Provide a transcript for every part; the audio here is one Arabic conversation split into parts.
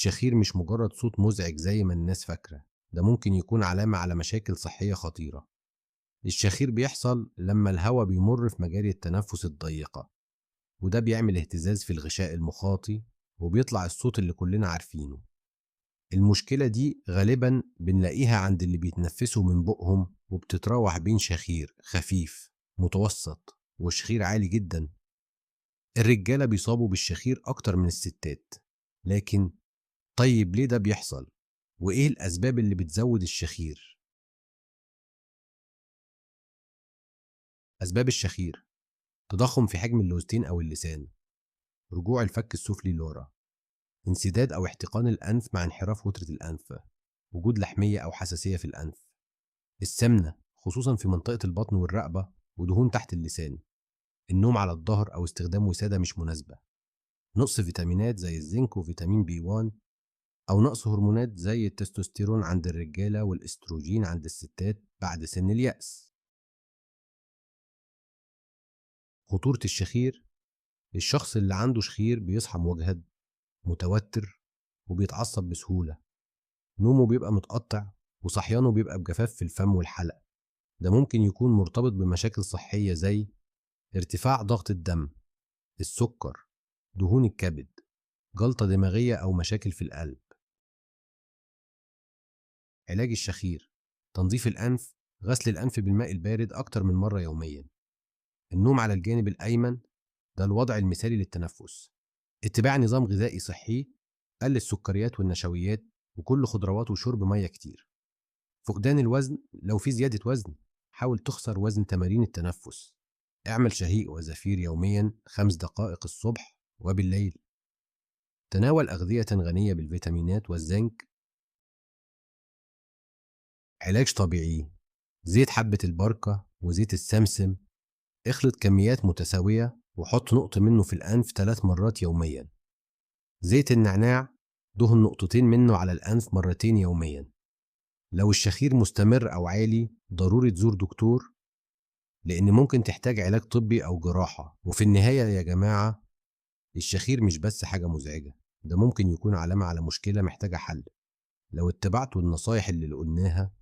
الشخير مش مجرد صوت مزعج زي ما الناس فاكرة، ده ممكن يكون علامة على مشاكل صحية خطيرة. الشخير بيحصل لما الهواء بيمر في مجاري التنفس الضيقة، وده بيعمل اهتزاز في الغشاء المخاطي وبيطلع الصوت اللي كلنا عارفينه. المشكلة دي غالبا بنلاقيها عند اللي بيتنفسوا من بقهم، وبتتراوح بين شخير خفيف متوسط وشخير عالي جدا. الرجالة بيصابوا بالشخير أكتر من الستات، لكن طيب ليه ده بيحصل؟ وإيه الأسباب اللي بتزود الشخير؟ أسباب الشخير: تضخم في حجم اللوزتين أو اللسان، رجوع الفك السفلي لورا، انسداد أو احتقان الأنف مع انحراف وترة الأنف، وجود لحمية أو حساسية في الأنف، السمنة خصوصا في منطقة البطن والرقبة، ودهون تحت اللسان، النوم على الظهر أو استخدام وسادة مش مناسبة، نقص فيتامينات زي الزنك وفيتامين بي 1، أو نقص هرمونات زي التستوستيرون عند الرجالة والاستروجين عند الستات بعد سن اليأس. خطورة الشخير: الشخص اللي عنده شخير بيصحى مجهد، متوتر، وبيتعصب بسهولة، نومه بيبقى متقطع، وصحيانه بيبقى بجفاف في الفم والحلق. ده ممكن يكون مرتبط بمشاكل صحية زي ارتفاع ضغط الدم، السكر، دهون الكبد، جلطة دماغية أو مشاكل في القلب. علاج الشخير: تنظيف الأنف، غسل الأنف بالماء البارد أكتر من مرة يوميا، النوم على الجانب الأيمن، ده الوضع المثالي للتنفس، اتباع نظام غذائي صحي، قلل السكريات والنشويات، وكل خضروات وشرب مية كتير. فقدان الوزن: لو في زيادة وزن حاول تخسر وزن تمارين التنفس، اعمل شهيق وزفير يوميا 5 دقائق الصبح وبالليل. تناول أغذية غنية بالفيتامينات والزنك. علاج طبيعي: زيت حبة البركة وزيت السمسم، اخلط كميات متساوية وحط نقطة منه في الأنف 3 مرات يوميا. زيت النعناع، دهن نقطتين منه على الأنف مرتين يوميا. لو الشخير مستمر أو عالي ضروري تزور دكتور، لأن ممكن تحتاج علاج طبي أو جراحة. وفي النهاية يا جماعة، الشخير مش بس حاجة مزعجة، ده ممكن يكون علامة على مشكلة محتاجة حل. لو اتبعتوا النصايح اللي قلناها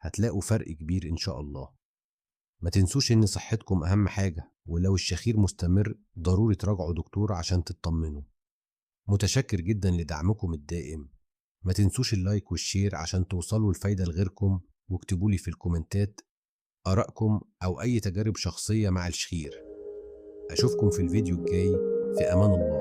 هتلاقوا فرق كبير إن شاء الله. ما تنسوش إن صحتكم أهم حاجة، ولو الشخير مستمر ضروري تراجعوا دكتور عشان تطمنوا. متشكر جدا لدعمكم الدائم. ما تنسوش اللايك والشير عشان توصلوا الفايدة لغيركم، واكتبوا لي في الكومنتات آرائكم أو أي تجارب شخصية مع الشخير. أشوفكم في الفيديو الجاي، في أمان الله.